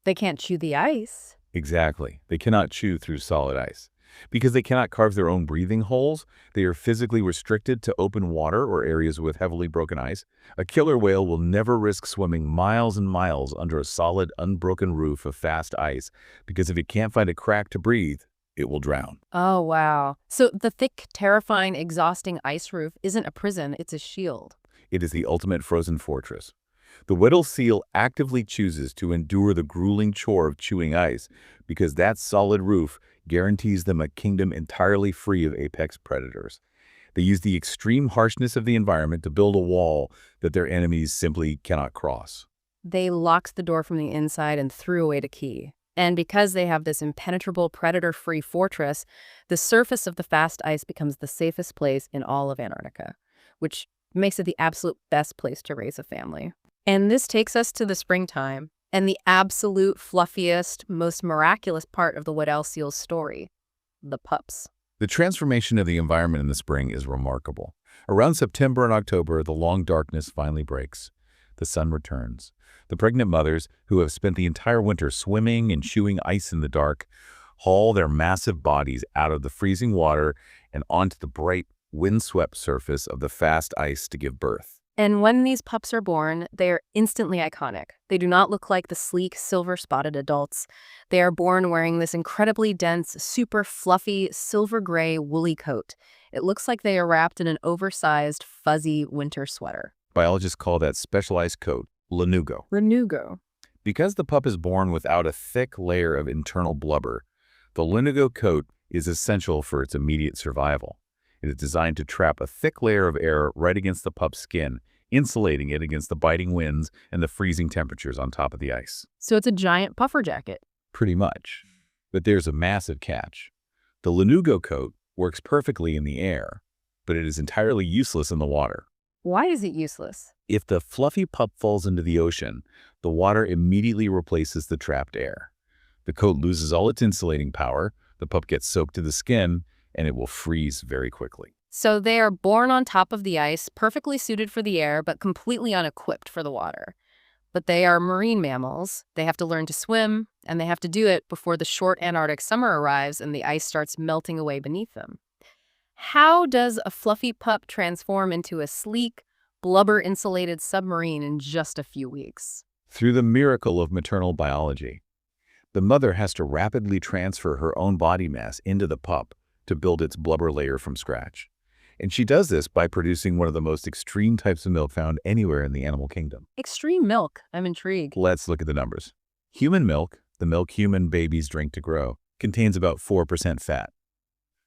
they can't chew the ice. Exactly. They cannot chew through solid ice. Because they cannot carve their own breathing holes, they are physically restricted to open water or areas with heavily broken ice. A killer whale will never risk swimming miles and miles under a solid, unbroken roof of fast ice, because if it can't find a crack to breathe, it will drown. Oh, wow. So the thick, terrifying, exhausting ice roof isn't a prison, it's a shield. It is the ultimate frozen fortress. The Weddell seal actively chooses to endure the grueling chore of chewing ice because that solid roof guarantees them a kingdom entirely free of apex predators. They use the extreme harshness of the environment to build a wall that their enemies simply cannot cross. They locked the door from the inside and threw away the key. And because they have this impenetrable predator-free fortress, the surface of the fast ice becomes the safest place in all of Antarctica, which makes it the absolute best place to raise a family. And this takes us to the springtime and the absolute fluffiest, most miraculous part of the Weddell seal's story, the pups. The transformation of the environment in the spring is remarkable. Around September and October, the long darkness finally breaks. The sun returns. The pregnant mothers, who have spent the entire winter swimming and chewing ice in the dark, haul their massive bodies out of the freezing water and onto the bright, windswept surface of the fast ice to give birth. And when these pups are born, they are instantly iconic. They do not look like the sleek, silver-spotted adults. They are born wearing this incredibly dense, super fluffy, silver-gray, woolly coat. It looks like they are wrapped in an oversized, fuzzy winter sweater. Biologists call that specialized coat lanugo. Renugo. Because the pup is born without a thick layer of internal blubber, the lanugo coat is essential for its immediate survival. It is designed to trap a thick layer of air right against the pup's skin, insulating it against the biting winds and the freezing temperatures on top of the ice. So it's a giant puffer jacket. Pretty much. But there's a massive catch. The lanugo coat works perfectly in the air, but it is entirely useless in the water. Why is it useless? If the fluffy pup falls into the ocean, the water immediately replaces the trapped air. The coat loses all its insulating power, the pup gets soaked to the skin, and it will freeze very quickly. So they are born on top of the ice, perfectly suited for the air, but completely unequipped for the water. But they are marine mammals. They have to learn to swim, and they have to do it before the short Antarctic summer arrives and the ice starts melting away beneath them. How does a fluffy pup transform into a sleek, blubber-insulated submarine in just a few weeks? Through the miracle of maternal biology, the mother has to rapidly transfer her own body mass into the pup to build its blubber layer from scratch. And she does this by producing one of the most extreme types of milk found anywhere in the animal kingdom. Extreme milk. I'm intrigued. Let's look at the numbers. Human milk, the milk human babies drink to grow, contains about 4% fat.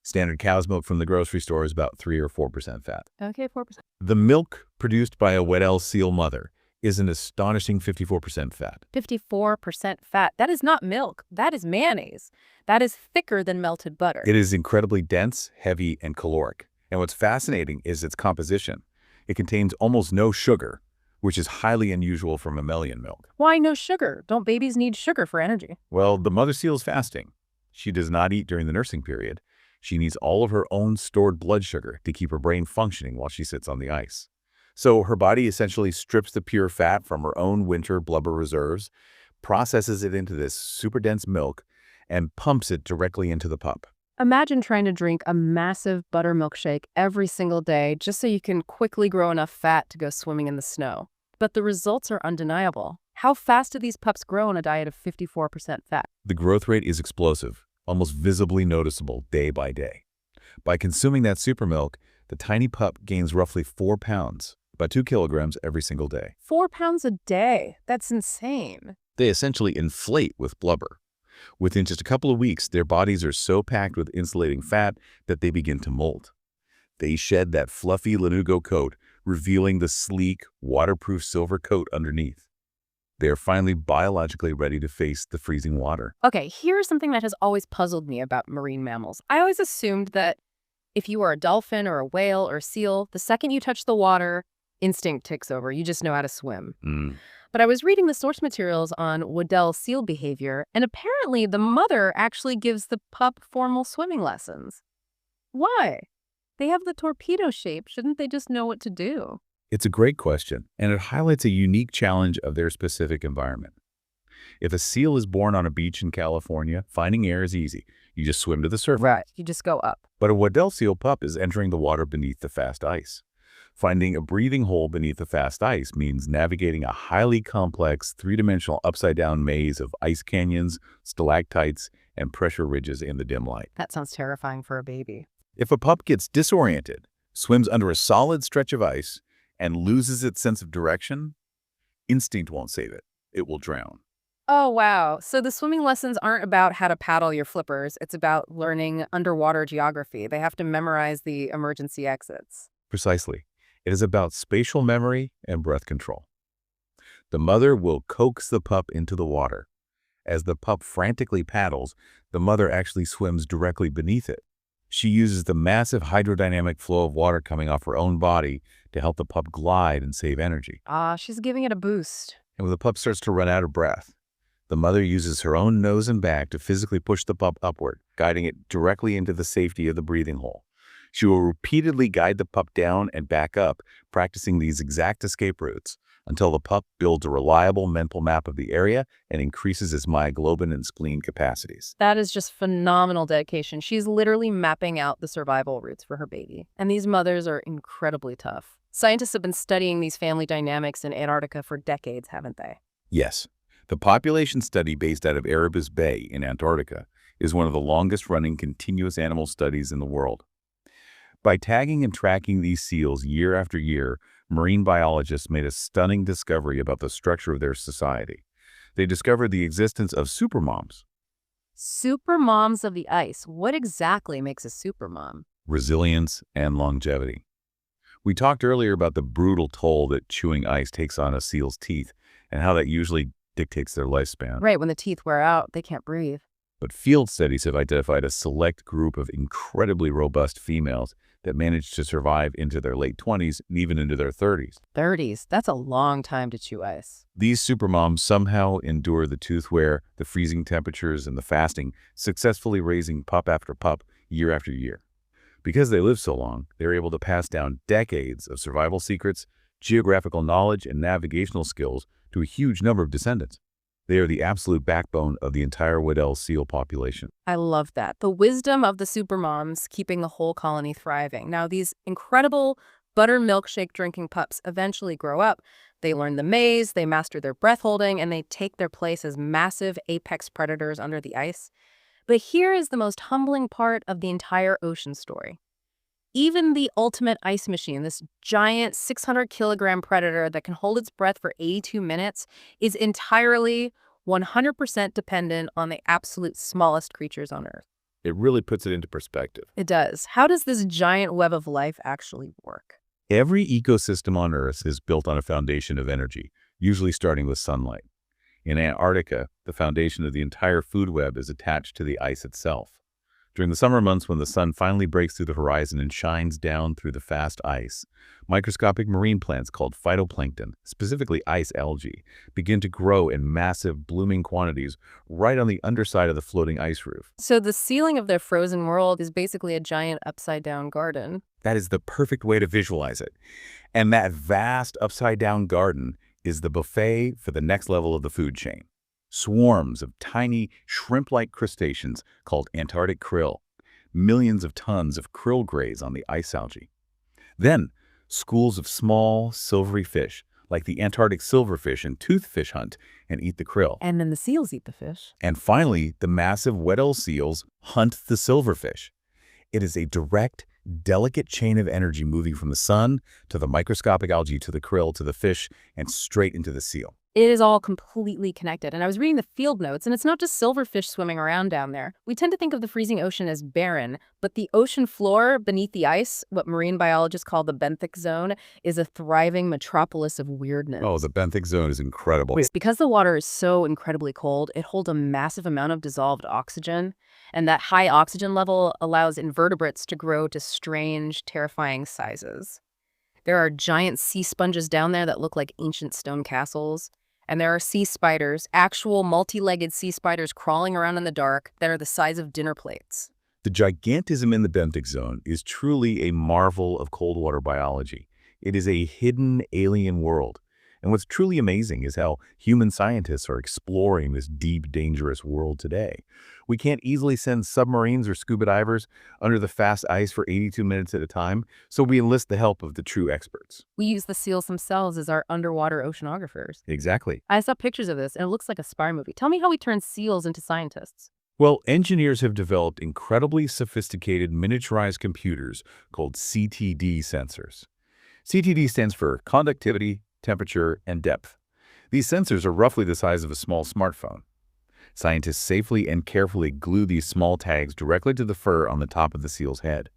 Standard cow's milk from the grocery store is about 3 or 4% fat. Okay, 4%. The milk produced by a Weddell seal mother is an astonishing 54% fat. 54% fat. That is not milk. That is mayonnaise. That is thicker than melted butter. It is incredibly dense, heavy, and caloric. And what's fascinating is its composition. It contains almost no sugar, which is highly unusual for mammalian milk. Why no sugar? Don't babies need sugar for energy? Well, the mother seal is fasting. She does not eat during the nursing period. She needs all of her own stored blood sugar to keep her brain functioning while she sits on the ice. So her body essentially strips the pure fat from her own winter blubber reserves, processes it into this super dense milk, and pumps it directly into the pup. Imagine trying to drink a massive buttermilk shake every single day just so you can quickly grow enough fat to go swimming in the snow. But the results are undeniable. How fast do these pups grow on a diet of 54% fat? The growth rate is explosive, almost visibly noticeable day by day. By consuming that super milk, the tiny pup gains roughly 4 pounds, about 2 kilograms every single day. 4 pounds a day? That's insane. They essentially inflate with blubber. Within just a couple of weeks, their bodies are so packed with insulating fat that they begin to molt. They shed that fluffy lanugo coat, revealing the sleek, waterproof silver coat underneath. They are finally biologically ready to face the freezing water. Okay, here's something that has always puzzled me about marine mammals. I always assumed that if you are a dolphin or a whale or a seal, the second you touch the water, instinct takes over. You just know how to swim. But I was reading the source materials on Weddell seal behavior, and apparently the mother actually gives the pup formal swimming lessons. Why? They have the torpedo shape. Shouldn't they just know what to do? It's a great question, and it highlights a unique challenge of their specific environment. If a seal is born on a beach in California, finding air is easy. You just swim to the surface. Right. You just go up. But a Weddell seal pup is entering the water beneath the fast ice. Finding a breathing hole beneath the fast ice means navigating a highly complex, three-dimensional upside-down maze of ice canyons, stalactites, and pressure ridges in the dim light. That sounds terrifying for a baby. If a pup gets disoriented, swims under a solid stretch of ice, and loses its sense of direction, instinct won't save it. It will drown. Oh, wow. So the swimming lessons aren't about how to paddle your flippers. It's about learning underwater geography. They have to memorize the emergency exits. Precisely. It is about spatial memory and breath control. The mother will coax the pup into the water. As the pup frantically paddles, the mother actually swims directly beneath it. She uses the massive hydrodynamic flow of water coming off her own body to help the pup glide and save energy. Ah, she's giving it a boost. And when the pup starts to run out of breath, the mother uses her own nose and back to physically push the pup upward, guiding it directly into the safety of the breathing hole. She will repeatedly guide the pup down and back up, practicing these exact escape routes until the pup builds a reliable mental map of the area and increases its myoglobin and spleen capacities. That is just phenomenal dedication. She's literally mapping out the survival routes for her baby. And these mothers are incredibly tough. Scientists have been studying these family dynamics in Antarctica for decades, haven't they? Yes, the population study based out of Erebus Bay in Antarctica is one of the longest-running continuous animal studies in the world. By tagging and tracking these seals year after year, marine biologists made a stunning discovery about the structure of their society. They discovered the existence of supermoms, Super moms of the ice. What exactly makes a super mom? resilience, and longevity. We talked earlier about the brutal toll that chewing ice takes on a seal's teeth and how that usually dictates their lifespan. Right, when the teeth wear out, they can't breathe. But field studies have identified a select group of incredibly robust females that managed to survive into their late 20s and even into their 30s. 30s. That's a long time to chew ice. These supermoms somehow endure the tooth wear, the freezing temperatures, and the fasting, successfully raising pup after pup year after year. Because they live so long, they're able to pass down decades of survival secrets, geographical knowledge, and navigational skills to a huge number of descendants. They are the absolute backbone of the entire Weddell seal population. I love that. The wisdom of the supermoms keeping the whole colony thriving. Now, these incredible buttermilkshake drinking pups eventually grow up. They learn the maze, they master their breath holding, and they take their place as massive apex predators under the ice. But here is the most humbling part of the entire ocean story. Even the ultimate ice machine, this giant 600-kilogram predator that can hold its breath for 82 minutes, is entirely 100% dependent on the absolute smallest creatures on Earth. It really puts it into perspective. It does. How does this giant web of life actually work? Every ecosystem on Earth is built on a foundation of energy, usually starting with sunlight. In Antarctica, the foundation of the entire food web is attached to the ice itself. During the summer months when the sun finally breaks through the horizon and shines down through the fast ice, microscopic marine plants called phytoplankton, specifically ice algae, begin to grow in massive blooming quantities right on the underside of the floating ice roof. So the ceiling of their frozen world is basically a giant upside-down garden. That is the perfect way to visualize it. And that vast upside-down garden is the buffet for the next level of the food chain. Swarms of tiny shrimp-like crustaceans called Antarctic krill, millions of tons of krill graze on the ice algae. Then, schools of small, silvery fish, like the Antarctic silverfish and toothfish hunt and eat the krill. And then the seals eat the fish. And finally, the massive Weddell seals hunt the silverfish. It is a direct, delicate chain of energy moving from the sun to the microscopic algae to the krill to the fish and straight into the seal. It is all completely connected. And I was reading the field notes, and it's not just silverfish swimming around down there. We tend to think of the freezing ocean as barren, but the ocean floor beneath the ice, what marine biologists call the benthic zone, is a thriving metropolis of weirdness. Oh, the benthic zone is incredible. Because the water is so incredibly cold, it holds a massive amount of dissolved oxygen, and that high oxygen level allows invertebrates to grow to strange, terrifying sizes. There are giant sea sponges down there that look like ancient stone castles. And there are sea spiders, actual multi-legged sea spiders crawling around in the dark that are the size of dinner plates. The gigantism in the benthic zone is truly a marvel of cold water biology. It is a hidden alien world. And what's truly amazing is how human scientists are exploring this deep, dangerous world today. We can't easily send submarines or scuba divers under the fast ice for 82 minutes at a time, so we enlist the help of the true experts. We use the seals themselves as our underwater oceanographers. Exactly. I saw pictures of this, and it looks like a spy movie. Tell me how we turn seals into scientists. Well, engineers have developed incredibly sophisticated miniaturized computers called CTD sensors. CTD stands for conductivity, temperature, and depth. These sensors are roughly the size of a small smartphone. Scientists safely and carefully glue these small tags directly to the fur on the top of the seal's head.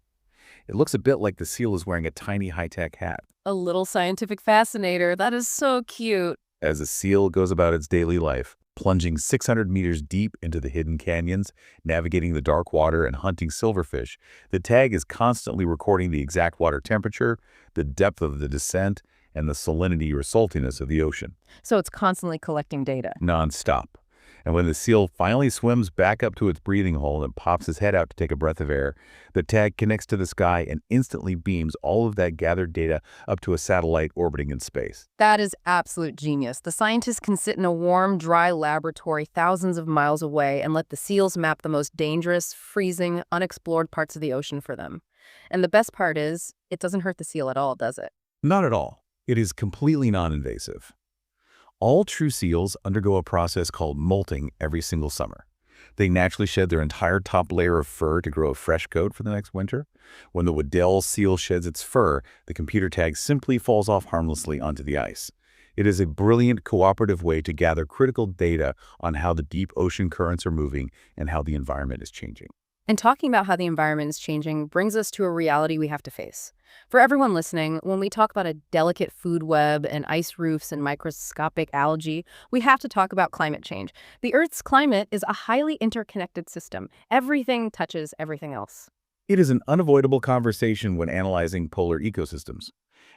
It looks a bit like the seal is wearing a tiny high-tech hat. A little scientific fascinator. That is so cute. As the seal goes about its daily life, plunging 600 meters deep into the hidden canyons, navigating the dark water, and hunting silverfish, the tag is constantly recording the exact water temperature, the depth of the descent, and the salinity or saltiness of the ocean. So it's constantly collecting data. Non-stop. And when the seal finally swims back up to its breathing hole and pops his head out to take a breath of air, the tag connects to the sky and instantly beams all of that gathered data up to a satellite orbiting in space. That is absolute genius. The scientists can sit in a warm, dry laboratory thousands of miles away and let the seals map the most dangerous, freezing, unexplored parts of the ocean for them. And the best part is, it doesn't hurt the seal at all, does it? Not at all. It is completely non-invasive. All true seals undergo a process called molting every single summer. They naturally shed their entire top layer of fur to grow a fresh coat for the next winter. When the Weddell seal sheds its fur, the computer tag simply falls off harmlessly onto the ice. It is a brilliant cooperative way to gather critical data on how the deep ocean currents are moving and how the environment is changing. And talking about how the environment is changing brings us to a reality we have to face. For everyone listening, when we talk about a delicate food web and ice roofs and microscopic algae, we have to talk about climate change. The Earth's climate is a highly interconnected system. Everything touches everything else. It is an unavoidable conversation when analyzing polar ecosystems.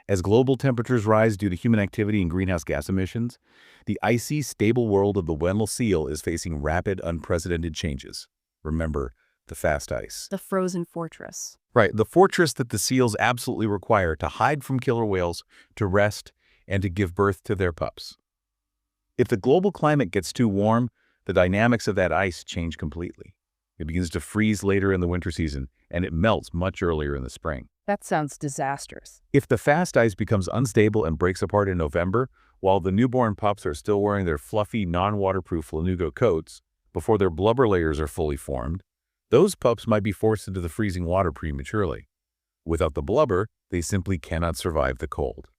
As global temperatures rise due to human activity and greenhouse gas emissions, the icy, stable world of the Weddell seal is facing rapid, unprecedented changes. Remember, the fast ice. The frozen fortress. Right, the fortress that the seals absolutely require to hide from killer whales, to rest, and to give birth to their pups. If the global climate gets too warm, the dynamics of that ice change completely. It begins to freeze later in the winter season, and it melts much earlier in the spring. That sounds disastrous. If the fast ice becomes unstable and breaks apart in November, while the newborn pups are still wearing their fluffy, non-waterproof lanugo coats, before their blubber layers are fully formed, those pups might be forced into the freezing water prematurely. Without the blubber, they simply cannot survive the cold.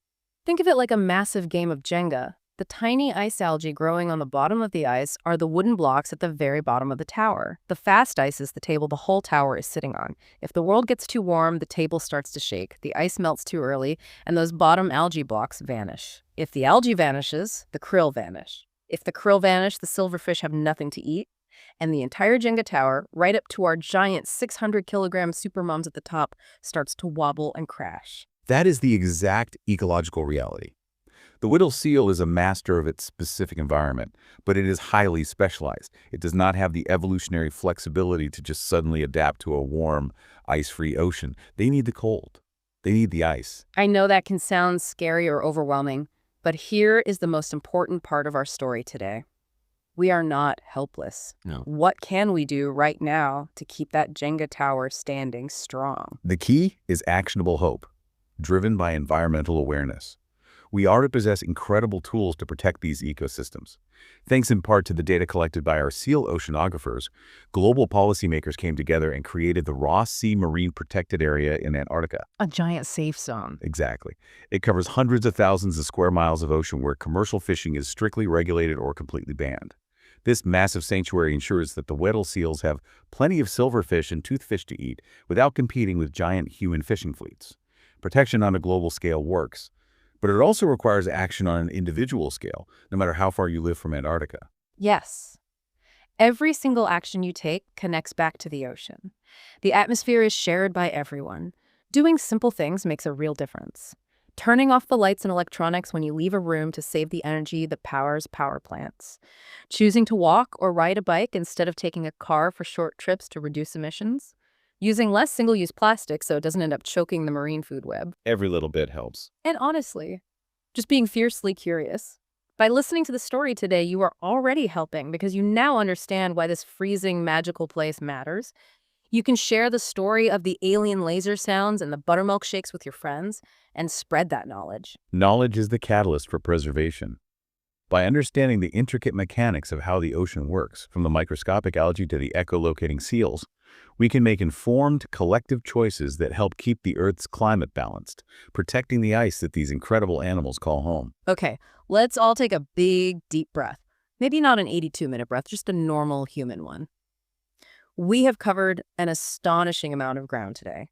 Think of it like a massive game of Jenga. The tiny ice algae growing on the bottom of the ice are the wooden blocks at the very bottom of the tower. The fast ice is the table the whole tower is sitting on. If the world gets too warm, the table starts to shake, the ice melts too early, and those bottom algae blocks vanish. If the algae vanishes, the krill vanish. If the krill vanish, the silverfish have nothing to eat, and the entire Jenga tower, right up to our giant 600-kilogram supermoms at the top, starts to wobble and crash. That is the exact ecological reality. The Weddell seal is a master of its specific environment, but it is highly specialized. It does not have the evolutionary flexibility to just suddenly adapt to a warm, ice-free ocean. They need the cold. They need the ice. I know that can sound scary or overwhelming, but here is the most important part of our story today. We are not helpless. No. What can we do right now to keep that Jenga tower standing strong? The key is actionable hope, driven by environmental awareness. We already possess incredible tools to protect these ecosystems. Thanks in part to the data collected by our seal oceanographers, global policymakers came together and created the Ross Sea Marine Protected Area in Antarctica. A giant safe zone. Exactly. It covers hundreds of thousands of square miles of ocean where commercial fishing is strictly regulated or completely banned. This massive sanctuary ensures that the Weddell seals have plenty of silverfish and toothfish to eat without competing with giant human fishing fleets. Protection on a global scale works, but it also requires action on an individual scale, no matter how far you live from Antarctica. Yes. Every single action you take connects back to the ocean. The atmosphere is shared by everyone. Doing simple things makes a real difference. Turning off the lights and electronics when you leave a room to save the energy that powers power plants. Choosing to walk or ride a bike instead of taking a car for short trips to reduce emissions. Using less single-use plastic so it doesn't end up choking the marine food web. Every little bit helps. And honestly, just being fiercely curious. By listening to the story today, you are already helping because you now understand why this freezing, magical place matters. You can share the story of the alien laser sounds and the buttermilk shakes with your friends and spread that knowledge. Knowledge is the catalyst for preservation. By understanding the intricate mechanics of how the ocean works, from the microscopic algae to the echolocating seals, We can make informed, collective choices that help keep the Earth's climate balanced, protecting the ice that these incredible animals call home. Okay, let's all take a big, deep breath. Maybe not an 82-minute breath, just a normal human one. We have covered an astonishing amount of ground today.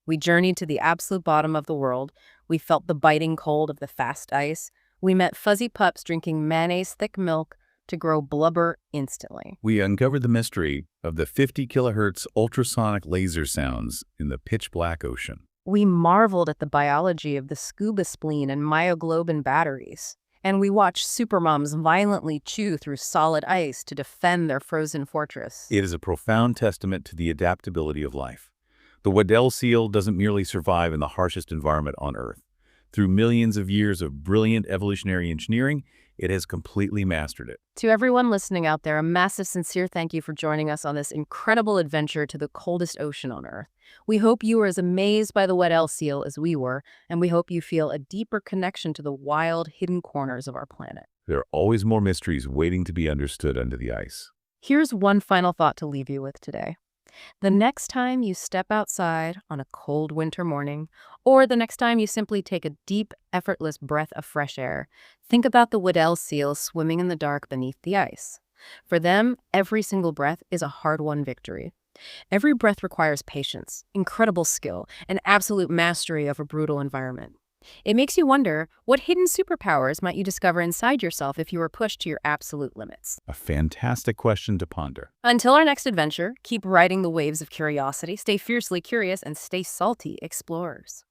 We journeyed to the absolute bottom of the world. We felt the biting cold of the fast ice. We met fuzzy pups drinking mayonnaise-thick milk to grow blubber instantly. We uncovered the mystery of the 50 kilohertz ultrasonic laser sounds in the pitch-black ocean. We marveled at the biology of the scuba spleen and myoglobin batteries. And we watched supermoms violently chew through solid ice to defend their frozen fortress. It is a profound testament to the adaptability of life. The Weddell seal doesn't merely survive in the harshest environment on Earth. Through millions of years of brilliant evolutionary engineering, it has completely mastered it. To everyone listening out there, a massive sincere thank you for joining us on this incredible adventure to the coldest ocean on Earth. We hope you were as amazed by the Weddell seal as we were, and we hope you feel a deeper connection to the wild, hidden corners of our planet. There are always more mysteries waiting to be understood under the ice. Here's one final thought to leave you with today. The next time you step outside on a cold winter morning, or the next time you simply take a deep, effortless breath of fresh air, think about the Weddell seal swimming in the dark beneath the ice. For them, every single breath is a hard-won victory. Every breath requires patience, incredible skill, and absolute mastery of a brutal environment. It makes you wonder, what hidden superpowers might you discover inside yourself if you were pushed to your absolute limits? A fantastic question to ponder. Until our next adventure, keep riding the waves of curiosity, stay fiercely curious, and stay salty explorers.